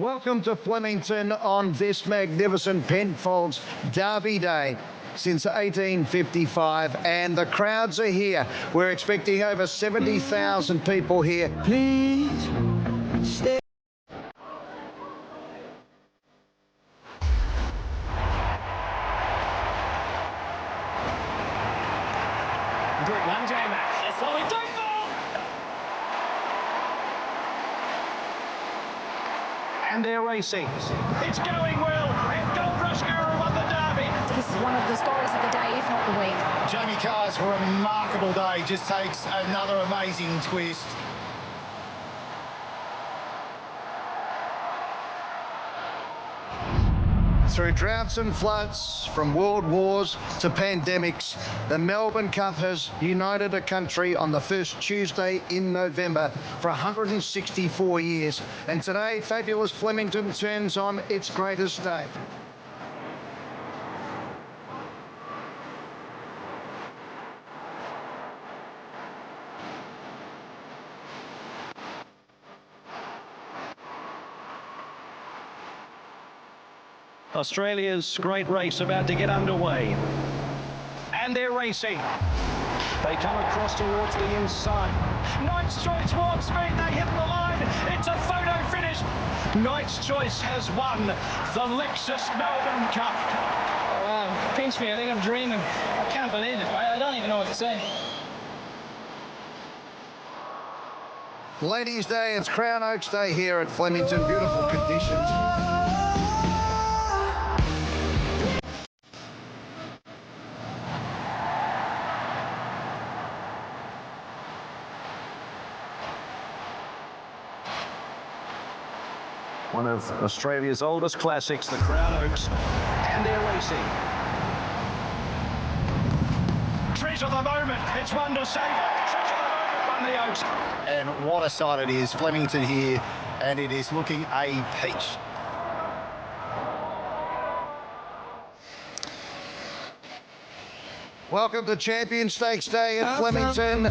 Welcome to Flemington on this magnificent Penfolds Derby Day since 1855, and the crowds are here. We're expecting over 70,000 people here. Please stay. And they're racing. It's going well. And Gold Rush Guru won the Derby. This is one of the stories of the day, if not the week. Jamie Carr's remarkable day just takes another amazing twist. Through droughts and floods, from world wars to pandemics, the Melbourne Cup has united a country on the first Tuesday in November for 164 years. And today, fabulous Flemington turns on its greatest day. Australia's great race about to get underway. And they're racing. They come across towards the inside. Knight's Choice warp speed, they hit the line. It's a photo finish. Knight's Choice has won the Lexus Melbourne Cup. Oh, wow, pinch me, I think I'm dreaming. I can't believe it. I don't even know what to say. Ladies' Day, it's Crown Oaks Day here at Flemington. Beautiful conditions. One of Australia's oldest classics, the Crown Oaks, and they're racing. Treasure the moment, it's one to savour. Treasure the moment, won the Oaks. And what a sight it is, Flemington here, and it is looking a peach. Welcome to Champion Stakes Day at Flemington.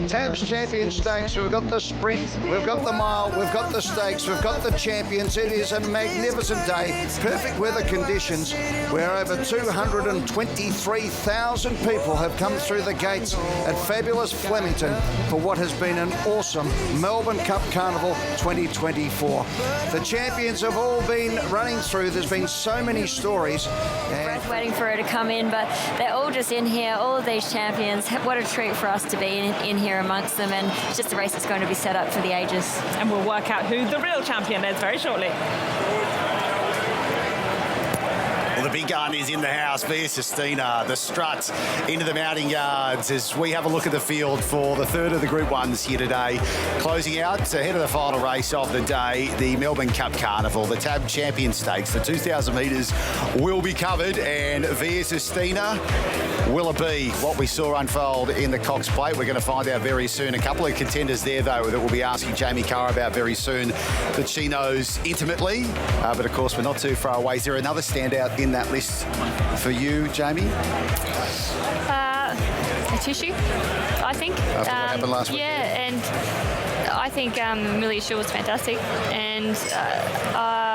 Tabs Champion Stakes. We've got the sprint, we've got the mile, we've got the stakes, we've got the champions. It is a magnificent day. Perfect weather conditions where over 223,000 people have come through the gates at fabulous Flemington for what has been an awesome Melbourne Cup Carnival 2024. The champions have all been running through. There's been so many stories. Breath waiting for her to come in, but they're all just in here. All of these champions, what a treat for us to be in here amongst them, and it's just a race that's going to be set up for the ages. And we'll work out who the real champion is very shortly. Well, the big gun is in the house. VRC FLEMINGTON, the strut into the mounting yards as we have a look at the field for the third of the Group 1s here today. Closing out ahead of the final race of the day, the Melbourne Cup Carnival, the Tab Champion Stakes. The 2,000 metres will be covered, and VRC FLEMINGTON, will it be what we saw unfold in the Cox Plate? We're going to find out very soon. A couple of contenders there, though, that we'll be asking Jamie Carr about very soon that she knows intimately. But, of course, we're not too far away. Is there another standout in that list for you, Jamie? A tissue, I think. After what happened last week? Yeah, and I think Millie Shaw was fantastic. And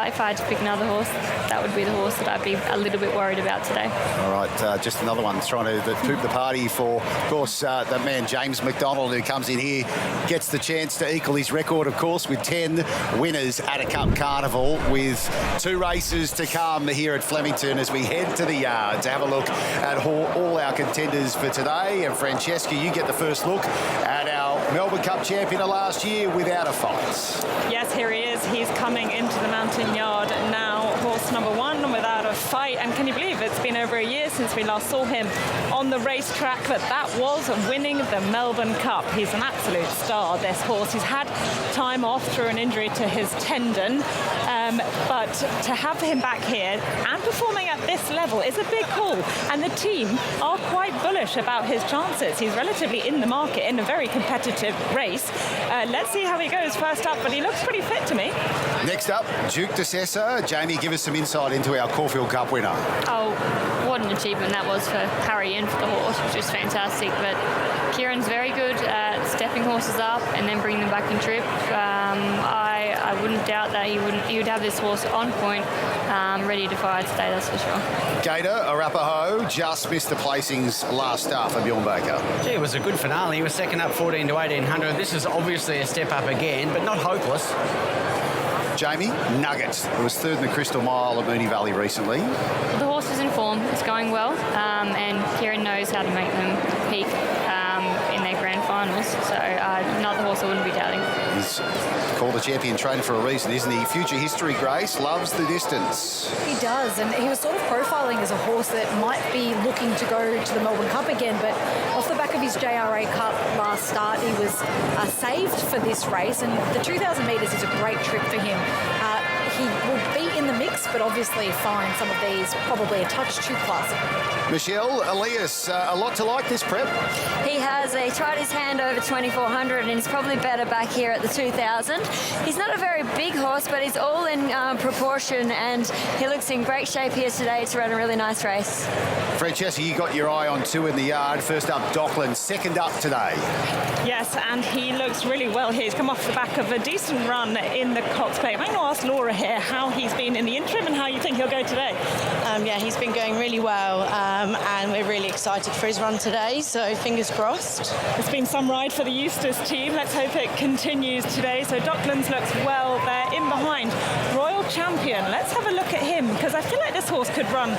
if I had to pick another horse, that would be the horse that I'd be a little bit worried about today. All right, just another one trying to poop the party for, of course, the man James McDonald, who comes in here, gets the chance to equal his record, of course, with 10 winners at a Cup Carnival, with 2 races to come here at Flemington as we head to the yard to have a look at all our contenders for today. And Francesca, you get the first look at our Melbourne Cup champion of last year without a fight. Yes, here he is. He's coming into the mountain yard now, horse number 1 without a fight. And can you believe it's been over a year since we last saw him on the racetrack, but that was winning the Melbourne Cup. He's an absolute star, this horse. He's had time off through an injury to his tendon, but to have him back here and performing at this level is a big call, and the team are quite bullish about his chances. He's relatively in the market in a very competitive race. Let's see how he goes first up, but he looks pretty fit to me. Next up, Duke de Sessa. Jamie, give us some insight into our Caulfield Cup winner. Oh, what an achievement that was for Harry and for the horse, which is fantastic. But Kieran's very good at stepping horses up and then bringing them back in trip. I I wouldn't doubt that he would have this horse on point, ready to fire today, that's for sure. Gator Arapaho just missed the placings last start for Bjorn Baker. Gee, it was a good finale. He was second up 14 to 1800. This is obviously a step up again, but not hopeless. Jamie, Nugget, who was third in the Crystal Mile at Moonee Valley recently. The horse is in form, it's going well, and Kieran knows how to make them peak in their grand finals. So another horse I wouldn't be doubting. He's called a champion trainer for a reason, isn't he? Future history, Grace, loves the distance. He does, and he was sort of profiling as a horse that might be looking to go to the Melbourne Cup again, but off the back of his JRA Cup last start, he was saved for this race, and the 2,000 metres is a great trip for him. He will be in the mix, but obviously find some of these probably a touch too classy. Michelle, Elias, a lot to like this prep. He has tried his hand over 2,400 and he's probably better back here at the 2,000. He's not a very big horse, but he's all in proportion and he looks in great shape here today to run a really nice race. Francesca, you got your eye on two in the yard. First up, Dockland, second up today. Yes, and he looks really well here. He's come off the back of a decent run in the Cox Plate. I'm going to ask Laura here how he's been in the interim and how you think he'll go today. Yeah, he's been going really well, and we're really excited for his run today, so fingers crossed. It's been some ride for the Eustace team. Let's hope it continues today. So Docklands looks well there. In behind, Royal Champion. Let's have a look at him, because I feel like this horse could run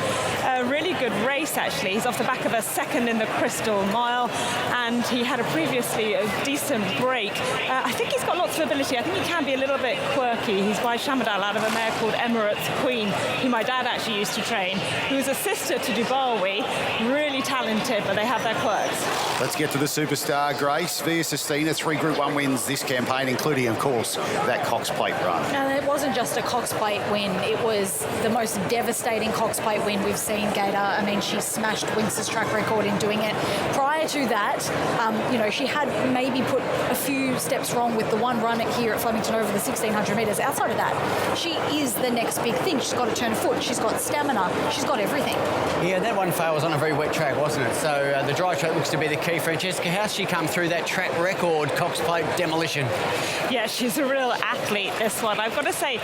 a really good race, actually. He's off the back of a second in the Crystal Mile, and he had a decent break. I think he's got lots of ability. I think he can be a little bit quirky. He's by Shamadal out of a mare called Emirates Queen, who my dad actually used to train, who was a sister to Dubawi. Really talented, but they have their quirks. Let's get to the superstar, Grace. Via Sistina, 3 Group 1 wins this campaign, including, of course, that Cox Plate run. And it wasn't just a Cox Plate win, it was the most devastating Cox Plate win we've seen, Gator. I mean, she smashed Winx's track record in doing it. Prior to that, she had maybe put a few steps wrong with the one run here at Flemington over the 1,600 metres. Outside of that, she is the next big thing. She's got a turn of foot, she's got stamina, she's got everything. Yeah, that one fail was on a very wet track, wasn't it? So the dry track looks to be the key. Francesca, how's she come through that track record Cox Plate demolition? Yeah, she's a real athlete, this one. I've got to say,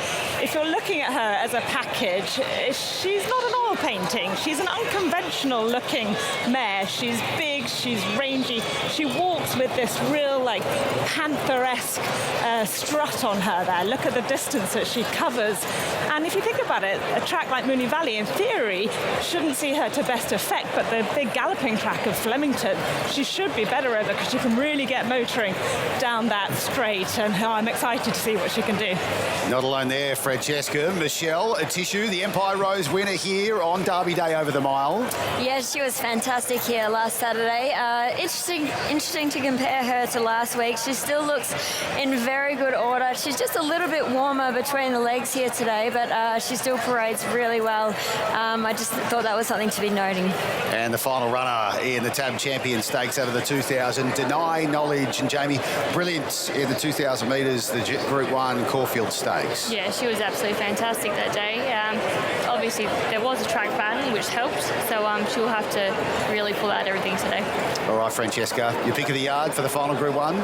if you're looking at her as a package, she's not an oil painting. She's an unconventional looking mare. She's big, she's rangy. She walks with this real, panther-esque strut on her there. Look at the distance that she covers. And if you think about it, a track like Moonee Valley, in theory, shouldn't see her to best effect, but the big galloping track of Flemington, she should be better over because she can really get motoring down that straight, and I'm excited to see what she can do. Not alone there, Francesca. Michelle, a tissue, the Empire Rose winner here on Derby Day over the mile. Yeah, she was fantastic here last Saturday. Interesting to compare her to last week. She still looks in very good order. She's just a little bit warmer between the legs here today, but she still parades really well. I just thought that was something to be noting. And the final runner in the TAB Champion Stakes out of the 2,000, Deny Knowledge. And Jamie, brilliant in the 2,000 metres, the Group 1 Caulfield Stakes. Yeah, she was absolutely fantastic that day. Obviously, there was a track pattern, which helped, so she'll have to really pull out everything today. All right, Francesca, your pick of the yard for the final Group 1?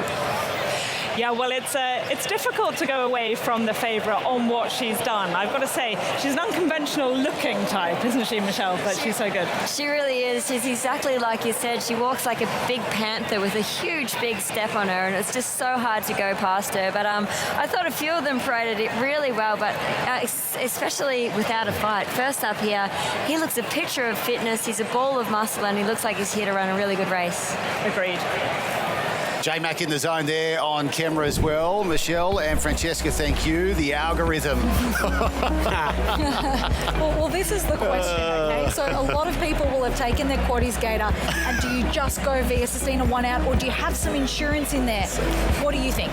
Yeah, well, it's difficult to go away from the favourite on what she's done. I've got to say, she's an unconventional-looking type, isn't she, Michelle? But she's so good. She really is. She's exactly like you said. She walks like a big panther with a huge, big step on her, and it's just so hard to go past her. But I thought a few of them paraded it really well, but especially without a fight. First up here, he looks a picture of fitness. He's a ball of muscle, and he looks like he's here to run a really good race. Agreed. J-Mac in the zone there on camera as well. Michelle and Francesca, thank you. The algorithm. Well, this is the question, okay? So a lot of people will have taken their quaddies, Gator, and do you just go via Sistina 1 out, or do you have some insurance in there? What do you think?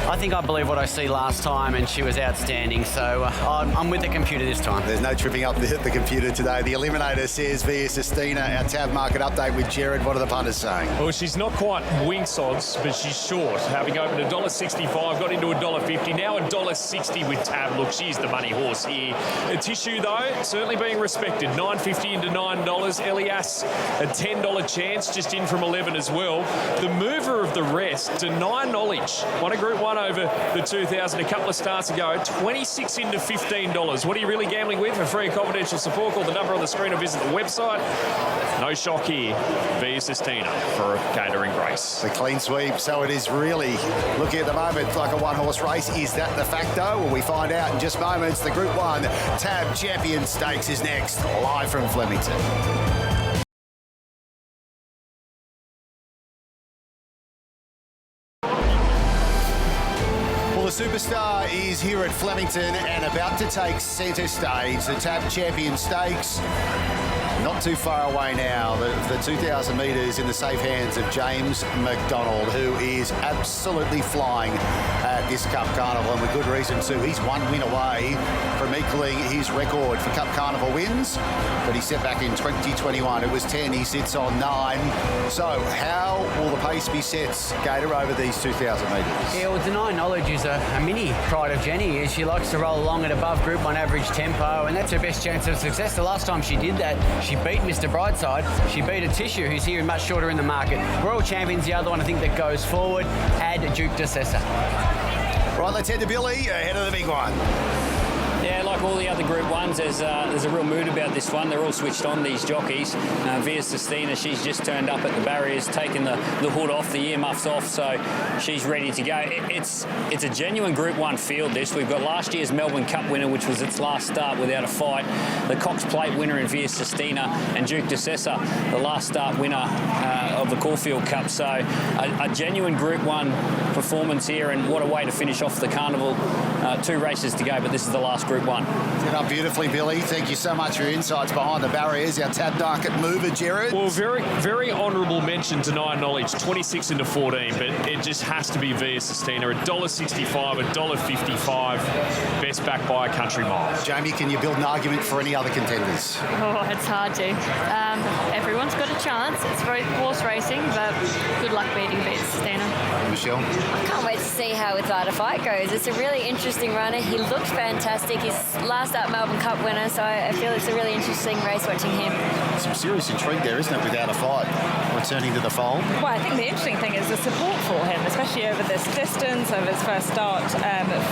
I think I believe what I see last time, and she was outstanding, so I'm with the computer this time. There's no tripping up the computer today. The Eliminator says via Sistina. Our TAB market update with Jared. What are the punters saying? Well, she's not quite Winx odds, but she's short. Having opened $1.65, got into $1.50, now $1.60 with TAB. Look, she's the money horse here. A tissue, though, certainly being respected. $9.50 into $9. Elias at $10. $10 chance just in from 11 as well. The mover of the rest, Deny Knowledge, won a Group 1 over the 2000 a couple of starts ago, 26 into $15. What are you really gambling with? For free and confidential support, call the number on the screen or visit the website. No shock here. Via Sistina for a catering race. The clean sweep, so it is really looking at the moment like a one-horse race. Is that the factor? Well, we find out in just moments. The Group 1 Tab Champion Stakes is next, live from Flemington. Well, the superstar is here at Flemington and about to take centre stage. The Tab Champion Stakes. Not too far away now. The 2,000 metres in the safe hands of James McDonald, who is absolutely flying at this Cup Carnival, and with good reason too. He's one win away from equaling his record for Cup Carnival wins, but he set back in 2021. It was 10, he sits on 9. So how will the pace be set, Gator, over these 2,000 metres? Yeah, well, Deny Knowledge is a mini pride of Jenny. She likes to roll along at above Group 1 average tempo, and that's her best chance of success. The last time she did that, she beat Mr. Brightside. She beat a Tissue, who's here and much shorter in the market. Royal Champion's the other one I think that goes forward. Add Duke de Sessa. Right, let's head to Billy, ahead of the big one. Yeah, like all the other Group 1s, there's a real mood about this one. They're all switched on, these jockeys. Via Sistina, she's just turned up at the barriers, taken the hood off, the earmuffs off, so she's ready to go. It's a genuine Group 1 field, this. We've got last year's Melbourne Cup winner, which was its last start without a fight. The Cox Plate winner in Via Sistina, and Duke de Sessa, the last start winner of the Caulfield Cup. So a genuine Group 1 performance here, and what a way to finish off the carnival. 2 races to go, but this is the last Group 1. Set up beautifully, Billy. Thank you so much for your insights behind the barriers. Our tab market mover, Jared. Well, very honourable mention to Deny Knowledge, 26 into 14, but it just has to be Via Sistina. $1.65, $1.55, best backed by a country mile. Jamie, can you build an argument for any other contenders? Oh, it's hard to. Everyone's got a chance. It's horse racing, but good luck beating Via Sistina. Michelle? I can't wait to see how Without a Fight goes. It's a really interesting runner. He looked fantastic. He's last up Melbourne Cup winner, so I feel it's a really interesting race watching him. Some serious intrigue there, isn't it, Without a Fight returning to the fold? Well, I think the interesting thing is the support for him, especially over this distance, over his first start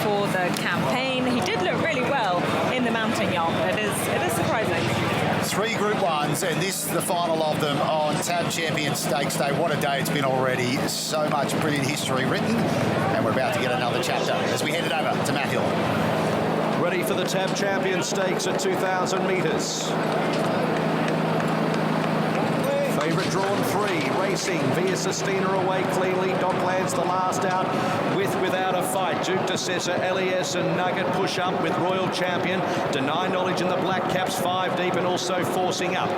for the campaign. He did look really well in the mountain yard. It is surprising. 3 Group 1s, and this the final of them on Tab Champion Stakes Day. What a day it's been already. So much brilliant history written, and we're about to get another chapter as we head it over to Matt Hill. Ready for the Tab Champion Stakes at 2,000 metres. Favourite drawn 3, racing. Via Sistina away cleanly. Docklands the last out without a fight. Duke de Sessa, LES and Nugget push up with Royal Champion. Deny Knowledge in the black caps 5 deep and also forcing up.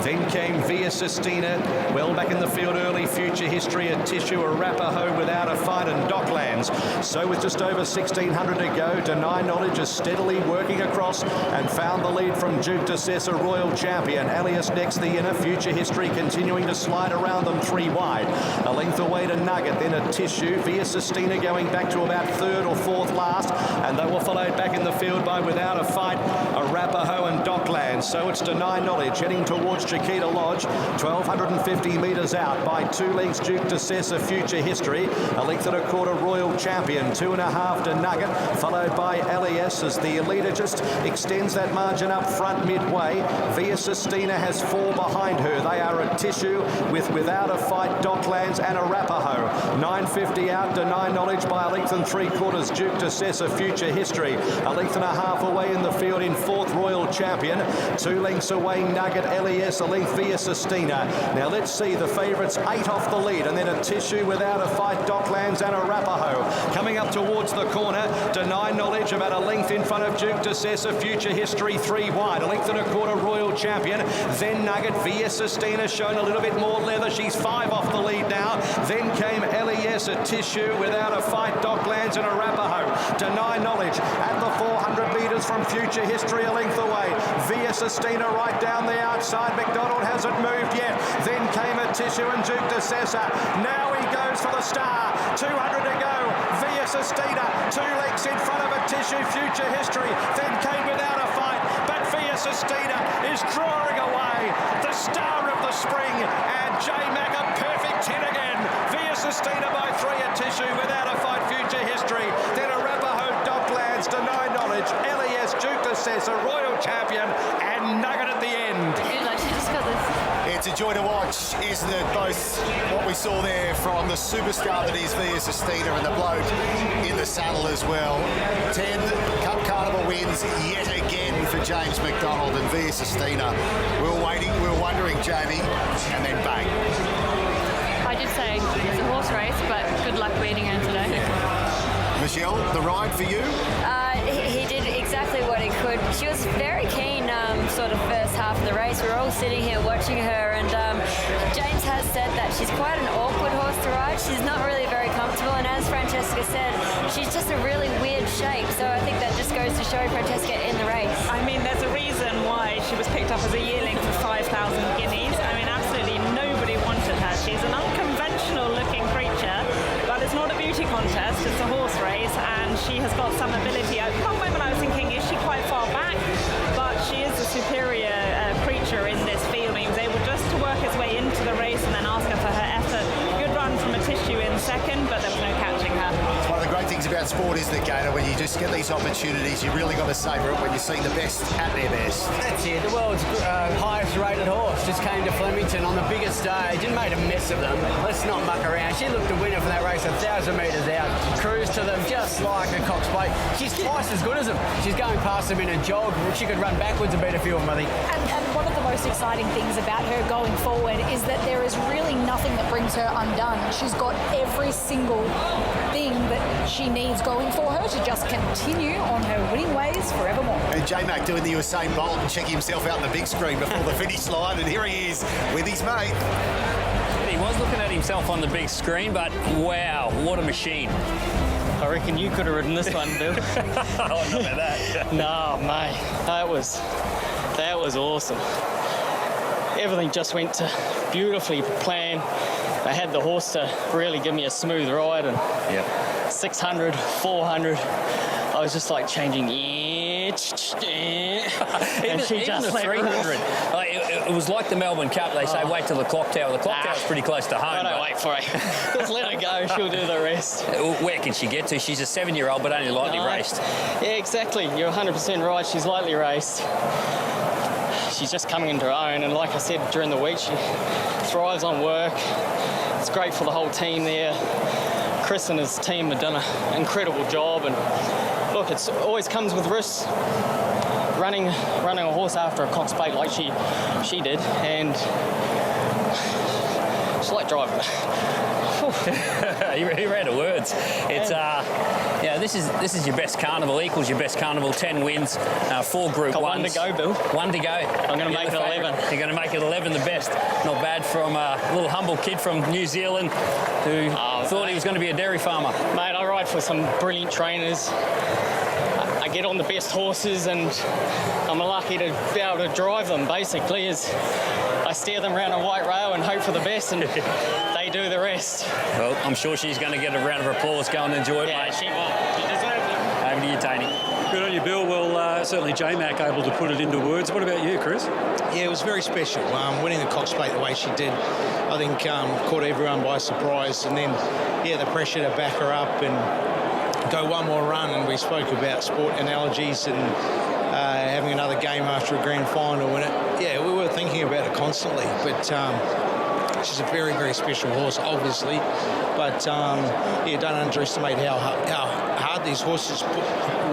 Then came Via Sistina. Well back in the field early. Future History, a Tissue, a Arapaho without a fight, and Docklands. So with just over 1,600 to go, Deny Knowledge is steadily working across and found the lead from Duke de Sessa, Royal Champion. Alias next the inner. Future History continuing to slide around them 3 wide. A length away to Nugget, then a Tissue. Via Sistina going back to about 3rd or 4th last, and they were followed back in the field by Without a Fight, Arapaho and Docklands. So it's Deny Knowledge heading towards Chiquita Lodge, 1,250 metres out by 2 lengths Duke de Sessa, Future History. A length and a quarter Royal Champion, 2.5 to Nugget, followed by LES as the leader just extends that margin up front midway. Via Sistina has 4 behind her. They are a Tissue with Without a Fight, Docklands and Arapaho. 9.50 out, Deny Knowledge by a length and 3/4 Duke de Sessa, Future History. A length and a half away in the field in 4th Royal Champion. 2 lengths away Nugget, LES, a length Via Sistina. Now let's see the favourites 8 off the lead, and then a Tissue, Without a Fight, Docklands and Arapaho. Coming up towards the corner, Deny Knowledge about a length in front of Duke de Sessa, Future History 3 wide. A length and a quarter Royal Champion. Then Nugget, Via Sistina showing a little bit more leather. She's 5 off the lead now. Then came LES, a Tissue, Without a Fight, Docklands and Arapaho. Deny Knowledge at the 400 metres from Future History, a length away. Via Sistina right down the outside. McDonald hasn't moved yet. Then came a Tissue and Duke de Sessa. Now he goes for the star. 200 to go. Via Sistina, 2 lengths in front of a Tissue, Future History. Then came Without a Fight, but Via Via Sistina is drawing away the star of the spring, and J-Mac a perfect 10 again. Via Sistina by 3 at Tissue without a fight, future history. Then Arapaho Docklands, Deny Knowledge, LES, Duke de Sessa, Royal Champion, and Nugget at the end. She just got this. It's a joy to watch, isn't it? Both what we saw there from the superstar that is Via Sistina and the bloke in the saddle as well. 10 Cup Carnival wins yet again for James McDonald and Via Sistina. We were wondering, Jamie, and then bang. I did say it's a horse race, but good luck beating her today. Michelle, the ride for you? He did exactly what he could. She was very keen, sort of first half of the race. We were all sitting here watching her, and James has said that she's quite an awkward horse to ride. She's not really very comfortable, and as Francesca said, she's just a really weird shape. So I think that just goes to show Francesca in the race. I mean, there's a reason why she was picked up as a yearling for 5,000 guineas. I mean, absolutely nobody wanted her. She's an unconventional looking creature, but it's not a beauty contest, it's a horse race, and she has got some ability. At one moment I was thinking, is she quite far back? But she is a superior creature in this field. He was able just to work his way into the race and then ask her for her effort. Good run from a Tissue in second, but there was no catching her. It's one of the great things about sport, isn't it, Gator? When you just get these opportunities, you really got to savour it when you're seeing the best at their best. That's it. The world's highest rated horse just came to Flemington on the biggest stage and made a mess of them. Let's not muck around. She looked the winner for that race 1,000 metres out. Cruised to them just like a Cox Plate. She's twice as good as them. She's going past them in a jog. She could run backwards and beat a few of them, I think. And one of the most exciting things about her going forward is that there is really nothing that brings her undone. She's got every single thing that she needs going for her to just continue on her winning ways forevermore. And J-Mac doing the Usain Bolt and checking himself out on the big screen before the finish line, and here he is with his mate. He was looking at himself on the big screen, but wow, what a machine. I reckon you could have ridden this one, Bill. Oh, not about that. No, mate, that was awesome. Everything just went to beautifully planned. I had the horse to really give me a smooth ride, and 600, 400, I was just like changing and she just the 300. It was like the Melbourne Cup. They say wait till the clock tower. The clock tower's pretty close to home. I don't wait for it. Just let her go. She'll do the rest. Where can she get to? She's a 7-year-old, but only lightly raced. Yeah, exactly. You're 100% right. She's lightly raced. She's just coming into her own, and like I said during the week, she thrives on work. It's great for the whole team there. Chris and his team have done an incredible job, and look, it always comes with risks. Running a horse after a Cox Plate like she did, and it's like driving. He ran the words. It's this is your best carnival, equals your best carnival. 10 wins, 4 Group 1s. One to go, Bill. One to go. I'm going to make it 11. You're going to make it 11, the best. Not bad from a little humble kid from New Zealand who thought he was going to be a dairy farmer. Mate, I ride for some brilliant trainers. I get on the best horses, and I'm lucky to be able to drive them, basically, as I steer them around a white rail and hope for the best, and they do the rest. Well, I'm sure she's going to get a round of applause. Go and enjoy it, mate. She will. She deserves it. Over to you, Tony. Good on you, Bill. Well, certainly J-Mac able to put it into words. What about you, Chris? Yeah, it was very special. Winning the Cox Plate the way she did, I think caught everyone by surprise. And then, the pressure to back her up and go one more run. And we spoke about sport analogies and having another game after a grand final. And we were thinking about it constantly. But she's a very, very special horse, obviously. But don't underestimate how hard these horses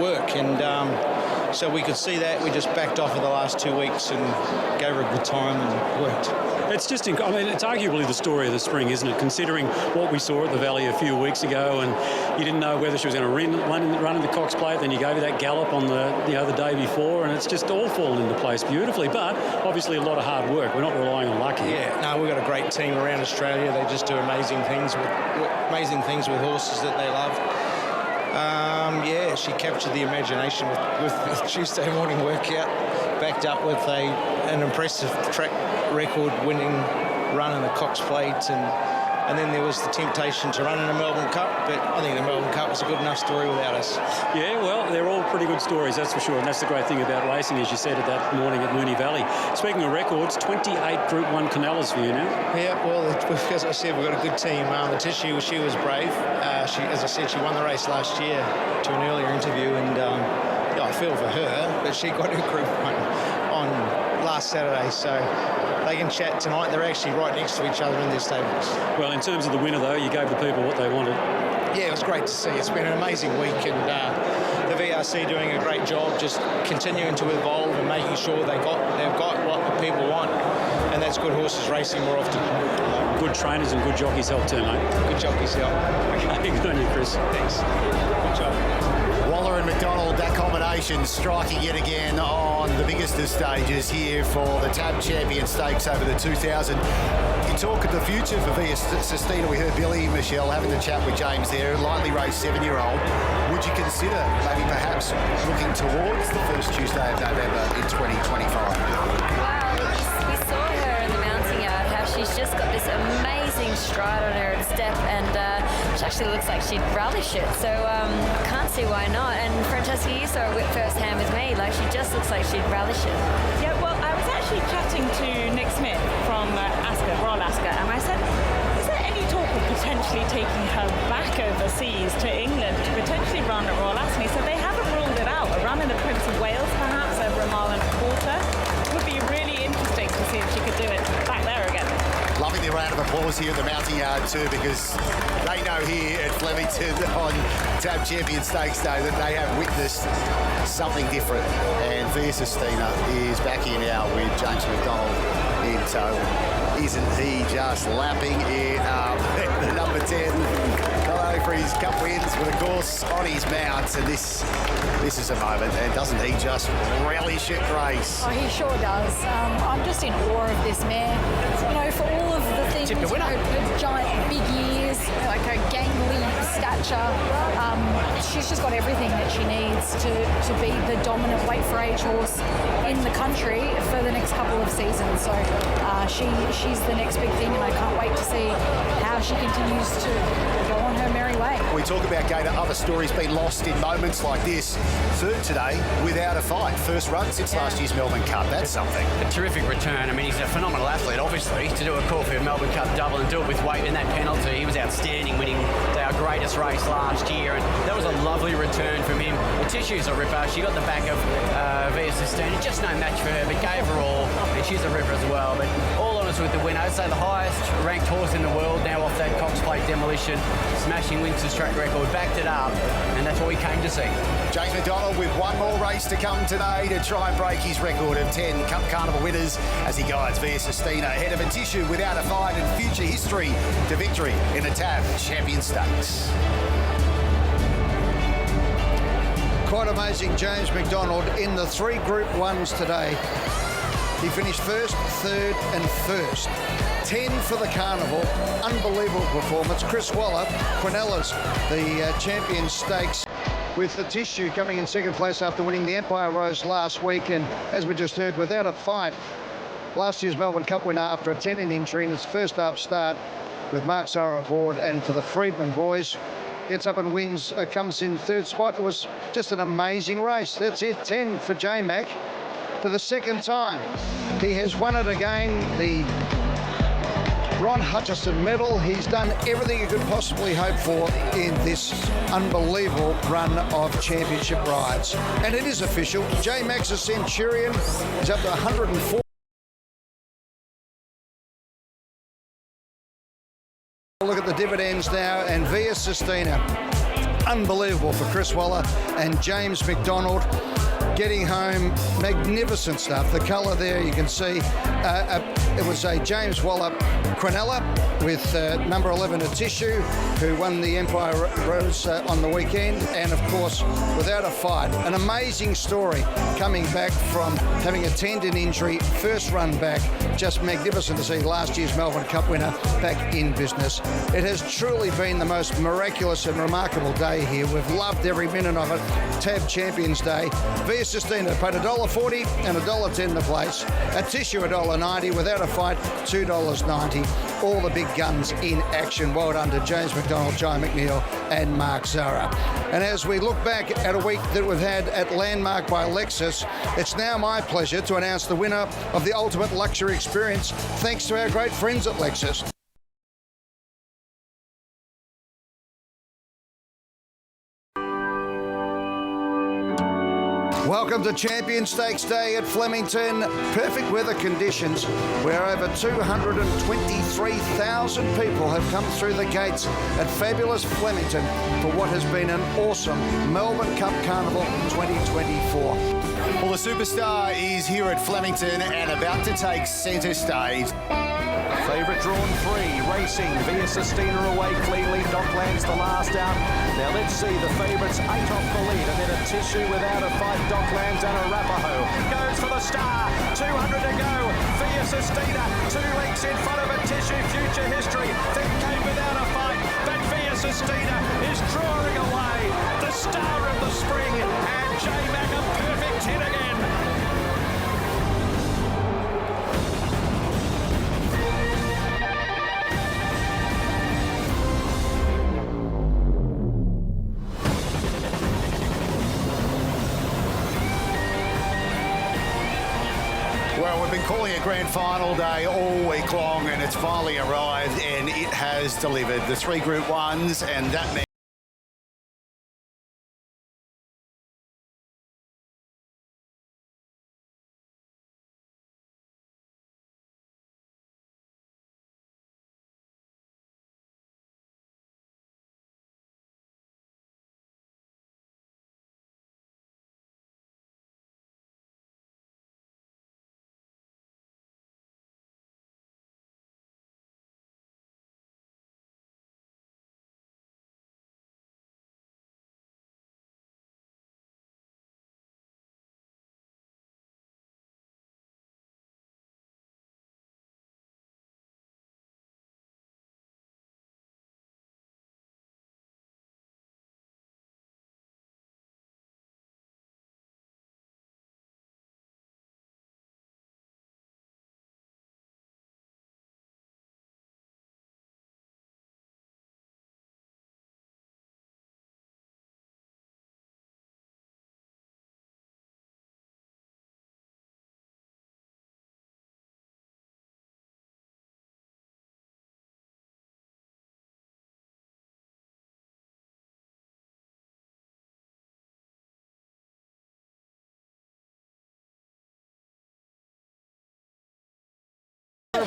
work. And so we could see that. We just backed off for the last 2 weeks and gave her a good time and worked. It's just, it's arguably the story of the spring, isn't it? Considering what we saw at the Valley a few weeks ago, and you didn't know whether she was going to run in the Cox Plate, then you gave her that gallop on the day before, and it's just all fallen into place beautifully. But obviously a lot of hard work. We're not relying on luck here. Yeah, no, we've got a great team around Australia. They just do amazing things with horses that they love. She captured the imagination with the Tuesday morning workout, backed up with an impressive track record winning run in the Cox Plate, and And then there was the temptation to run in the Melbourne Cup, but I think the Melbourne Cup was a good enough story without us. Yeah, well, they're all pretty good stories, that's for sure. And that's the great thing about racing, as you said at that morning at Moonee Valley. Speaking of records, 28 Group 1 Canellas for you now. Yeah, well, as I said, we've got a good team. The Tissue, she was brave. As I said, she won the race last year to an earlier interview, and I feel for her, but she got her Group 1 on last Saturday, so they can chat tonight. They're actually right next to each other in their stables. Well, in terms of the winner, though, you gave the people what they wanted. Yeah, it was great to see. It's been an amazing week, and the VRC doing a great job, just continuing to evolve and making sure they've got what the people want, and that's good horses racing more often. Good trainers and good jockeys help too, mate. Good jockeys help. Okay, good on you, Chris. Thanks. Good job. Waller and McDonald, that combination striking yet again on the biggest of stages here for the TAB Champion Stakes over the 2000. You talk of the future for Via Sistina. We heard Billy Michelle having the chat with James there, lightly raced 7-year-old. Would you consider maybe perhaps looking towards the first Tuesday of November in 2025? Wow, we saw her in the mounting yard, how she's just got this amazing stride on her step, and she actually looks like she'd relish it. So can't see why not. And Francesca, you saw it firsthand with me. Like, she just looks like she'd relish it. Yeah, well, I was actually chatting to Nick Smith from Royal Ascot, and I said, is there any talk of potentially taking her back overseas to England to potentially run at Royal Ascot? He said they haven't ruled it out. A run in the Prince of Wales, perhaps, over a mile and a quarter. Would be really interesting to see if she could do it back there again. Loving the round of applause here at the mounting yard too, because they know here at Flemington on TAB Champion Stakes Day that they have witnessed something different. And Via Sistina is back here now with James McDonald in tow. Isn't he just lapping it up? The number 10, hello for his cup wins, but of course on his mount, and this is a moment, and doesn't he just relish it, Grace? Oh, he sure does. I'm just in awe of this mare. You know, for all of the things, her giant big ears, like her gangly stature, she's just got everything that she needs to be the dominant weight for age horse in the country for the next couple of seasons. So she's the next big thing, and I can't wait to see how she continues to go on her merry way. We talk about Gator, other stories been lost in moments like this. Third today without a fight. First run since last year's Melbourne Cup. That's something. A terrific return. I mean, he's a phenomenal athlete, obviously, to do a Caulfield Melbourne Cup double and do it with weight and that penalty. He was outstanding, winning our greatest race last year, and that was a lovely return from him. The Tissue's a ripper. She got the back of Via Sistina. Just no match for her, but gave her all, and she's a ripper as well. But all on us with the win. I'd say the highest ranked horse in the world now off that Cox Plate demolition, smashing Winx's track record, backed it up, and that's what we came to see. James McDonald with one more race to come today to try and break his record of 10 Cup Carnival winners as he guides Via Sistina ahead of a Tissue without a fight and future history to victory in the TAB Champion Stakes. Quite amazing, James McDonald in the 3 Group 1s today. He finished first, third and first. 10 for the Carnival. Unbelievable performance. Chris Waller, Quinellas, the Champion Stakes, with the Tissue coming in second place after winning the Empire Rose last week, and as we just heard, without a fight. Last year's Melbourne Cup winner after a 10-in injury in its first up start with Mark Sarah aboard, and for the Freedman boys, gets up and wins, comes in third spot. It was just an amazing race. That's it, 10 for J-Mac for the second time. He has won it again, the Ron Hutchison medal. He's done everything you could possibly hope for in this unbelievable run of championship rides. And it is official. J-Mac's a Centurion. He's up to 104. Look at the dividends now, and Via Sistina. Unbelievable for Chris Waller and James McDonald. Getting home, magnificent stuff. The colour there, you can see. It was a James Waller Quinella with number 11 a Tissue, who won the Empire Rose on the weekend, and of course, without a fight. An amazing story coming back from having a tendon injury, first run back. Just magnificent to see last year's Melbourne Cup winner back in business. It has truly been the most miraculous and remarkable day here. We've loved every minute of it. TAB Champions Day. Via Sistina paid $1.40 and $1.10 the place. A Tissue $1.90, without a fight $2.90. All the big big guns in action. Well done to James McDonald, Joe McNeil and Mark Zara. And as we look back at a week that we've had at Landmark by Lexus, it's now my pleasure to announce the winner of the Ultimate Luxury Experience, thanks to our great friends at Lexus. Welcome to Champion Stakes Day at Flemington. Perfect weather conditions where over 223,000 people have come through the gates at fabulous Flemington for what has been an awesome Melbourne Cup Carnival 2024. Well, the superstar is here at Flemington and about to take centre stage. Favourite drawn 3, racing via Sistina away cleanly. Docklands the last out. Now let's see the favourites 8 off the lead, and then a Tissue without a fight. Docklands and Arapaho goes for the star. 200 to go. Via Sistina 2 lengths in front of a Tissue. Future History then came without a fight, but Via Sistina is drawing away the star of the spring, and J-Mac a perfect hit again. Well, we've been calling it grand final day all week long, and it's finally arrived, and it has delivered. The 3 Group 1s, and that means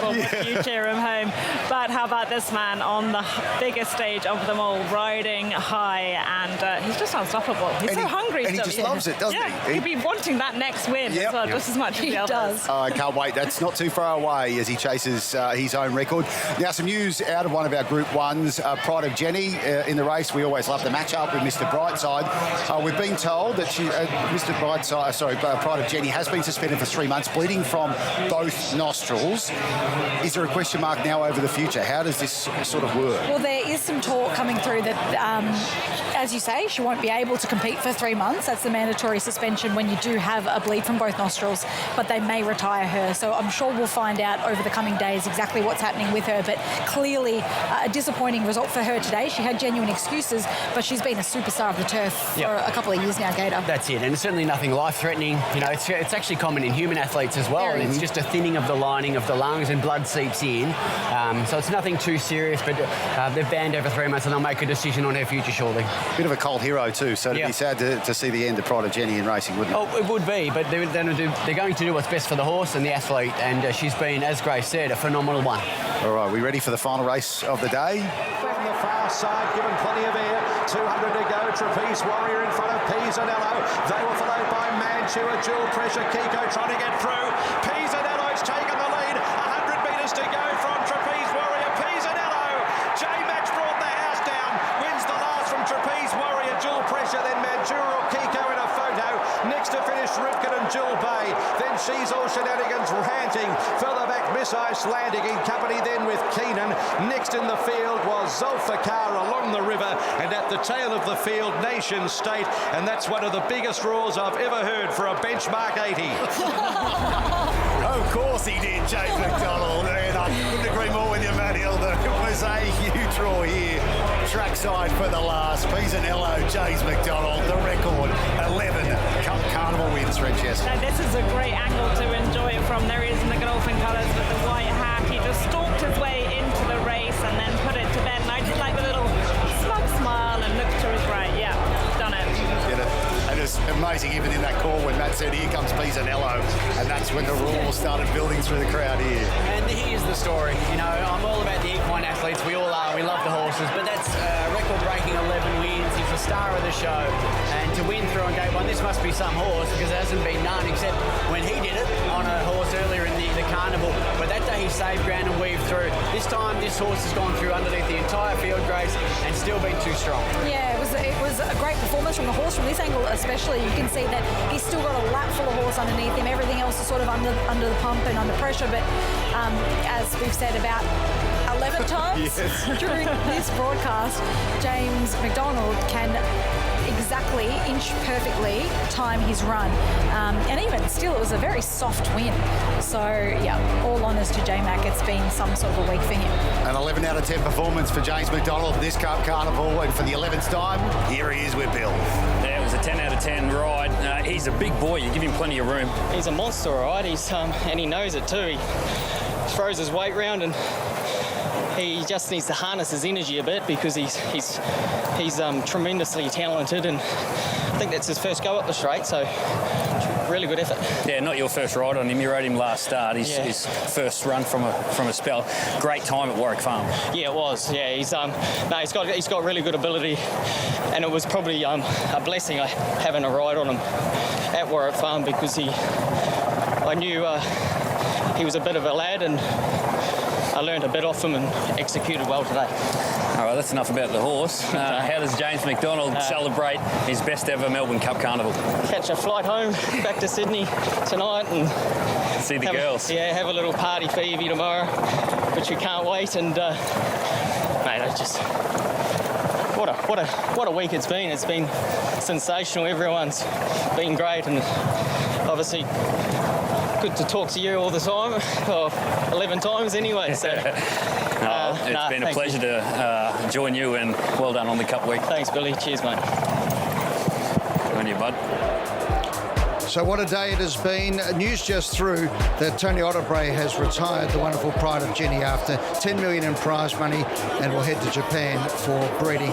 with you, cheer him home. But how about this man on the biggest stage of them all, riding high, and he's just unstoppable. He's so hungry. And he just loves it, doesn't he? He'd be wanting that next win as well, just as much as the others. Oh, I can't wait. That's not too far away as he chases his own record. Now, some news out of one of our Group 1s, Pride of Jenny in the race. We always love the match-up with Mr. Brightside. We've been told that Pride of Jenny has been suspended for 3 months, bleeding from both nostrils. Is there a question mark now over the future? How does this sort of work? Well, there is some talk coming through that, as you say, she won't be able to compete for 3 months. That's the mandatory suspension when you do have a bleed from both nostrils, but they may retire her. So I'm sure we'll find out over the coming days exactly what's happening with her. But clearly, a disappointing result for her today. She had genuine excuses, but she's been a superstar of the turf for a couple of years now, Gator. That's it, and it's certainly nothing life-threatening. You know, it's actually common in human athletes as well. And it's just a thinning of the lining of the lungs, and blood seeps in. So it's nothing too serious, but they've banned her for 3 months, and they'll make a decision on her future shortly. Bit of a cold hero too, so it'd be sad to see the end of Pride of Jenny in racing, wouldn't it? Oh, it would be, but they're going to do what's best for the horse and the athlete, and she's been, as Grace said, a phenomenal one. All right, we ready for the final race of the day? From the far side, given plenty of air. 200 to go. Trapeze Warrior in front of Pisanello. They were followed by Mantua, Dual Pressure, Kiko trying to get through. Pisanello's taken the lead. 100 metres to go from Trapeze Warrior. Pisanello. J-Max brought the house down. Wins the last from Trapeze Warrior. Dual Pressure, then Mantua or Kiko in a photo. Next to finish, Ripken and Jill Bay. Then She's All Shenanigans ranting. Further back, Miss Icelandic in company then with Keenan. Next in the field was Zulfikar along the river, and at the tail of the field, Nation State, and that's one of the biggest roars I've ever heard for a benchmark 80. Of course he did, James McDonald, and I couldn't agree more with you, Matt Hilder. It was a huge roar here. Trackside for the last. Pisanello, James McDonald, the record, 11 Cup Carnival wins, Francesca. Now, this is a great angle to enjoy it from. There he is in the Godolphin colours with the white hat. He just stalked his way into the race and then put it to bed. And I did like the little smug smile and look to his right. Yeah, done it. Did it. And it's amazing, even in that call when Matt said, here comes Pisanello, and that's when the roar started building through the crowd here. And here's the story. You know, I'm all about the equine athletes. We all are. We love the horses, but that's record-breaking 11 wins. He's the star of the show, and to win through on gate one, this must be some horse, because there hasn't been none except when he did it on a horse earlier in the carnival. But that day he saved ground and weaved through. This time, this horse has gone through underneath the entire field, Grace, and still been too strong. Yeah, it was a great performance from the horse. From this angle especially, you can see that he's still got a lap full of horse underneath him. Everything else is sort of under the pump and under pressure, but as we've said about 11 times during this broadcast, James McDonald can exactly, inch perfectly, time his run. And even still, it was a very soft win. So, yeah, all honours to J-Mac. It's been some sort of a week for him. An 11 out of 10 performance for James McDonald this Cup Carnival, and for the 11th time, here he is with Bill. Yeah, it was a 10 out of 10 ride. He's a big boy. You give him plenty of room. He's a monster, all right? And he knows it too. He throws his weight round, and he just needs to harness his energy a bit, because he's tremendously talented, and I think that's his first go up the straight, so really good effort. Yeah, not your first ride on him. You rode him last start. His first run from a spell. Great time at Warwick Farm. Yeah, it was. Yeah, he's got really good ability, and it was probably a blessing having a ride on him at Warwick Farm, because I knew he was a bit of a lad, and I learned a bit off him and executed well today. All right, that's enough about the horse. How does James McDonald celebrate his best ever Melbourne Cup Carnival? Catch a flight home back to Sydney tonight and see the girls. Have a little party for Evie tomorrow, which we can't wait. And mate, it's just what a week it's been. It's been sensational. Everyone's been great, and obviously good to talk to you all the time, 11 times anyway. So it's been a pleasure to join you, and well done on the Cup week. Thanks, Billy. Cheers, mate. Good on you, bud. So what a day it has been. News just through that Tony Otterbury has retired the wonderful Pride of Jenny after 10 million in prize money, and will head to Japan for breeding.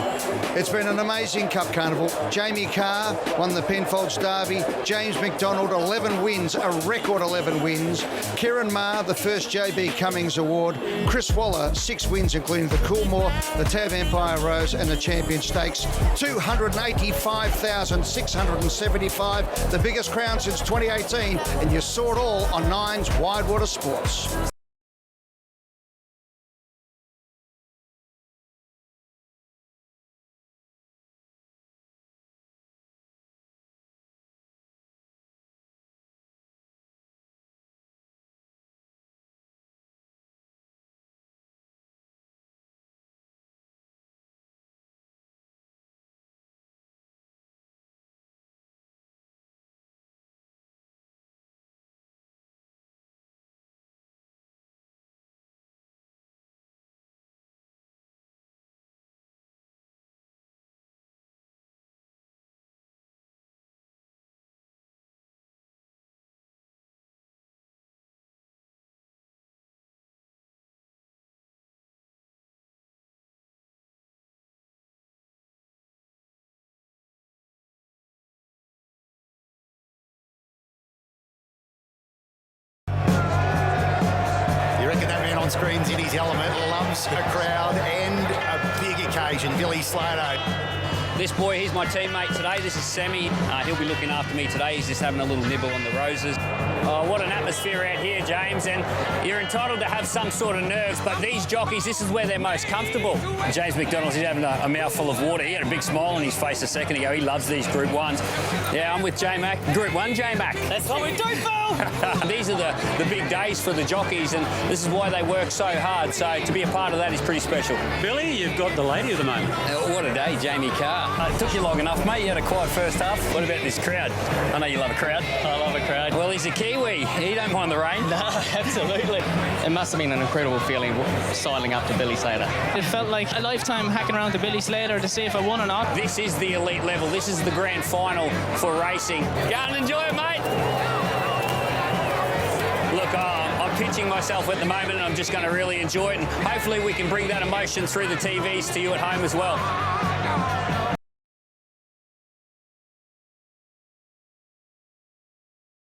It's been an amazing Cup Carnival. Jamie Carr won the Penfolds Derby. James McDonald, 11 wins, a record 11 wins. Kieran Maher, the first JB Cummings Award. Chris Waller, 6 wins, including the Coolmore, the Tab Empire Rose, and the Champion Stakes. 285,675, the biggest crown since 2018, and you saw it all on Nine's Widewater Sports. On screens in his element, loves a crowd and a big occasion. Billy Slato This boy, he's my teammate today. This is Sammy. He'll be looking after me today. He's just having a little nibble on the roses. Oh, what an atmosphere out here, James. And you're entitled to have some sort of nerves, but these jockeys, this is where they're most comfortable. James McDonald's, he's having a mouthful of water. He had a big smile on his face a second ago. He loves these Group 1s. Yeah, I'm with J-Mac. Group 1 J-Mac. That's what we do, Phil! These are the big days for the jockeys, and this is why they work so hard. So to be a part of that is pretty special. Billy, you've got the lady of the moment. What a day, Jamie Carr. It took you long enough, mate. You had a quiet first half. What about this crowd? I know you love a crowd. I love a crowd. Well, he's a Kiwi. He don't mind the rain. No, absolutely. It must have been an incredible feeling sidling up to Billy Slater. It felt like a lifetime hacking around to Billy Slater to see if I won or not. This is the elite level. This is the grand final for racing. Go and enjoy it, mate. Look, I'm pitching myself at the moment, and I'm just going to really enjoy it, and hopefully we can bring that emotion through the TVs to you at home as well.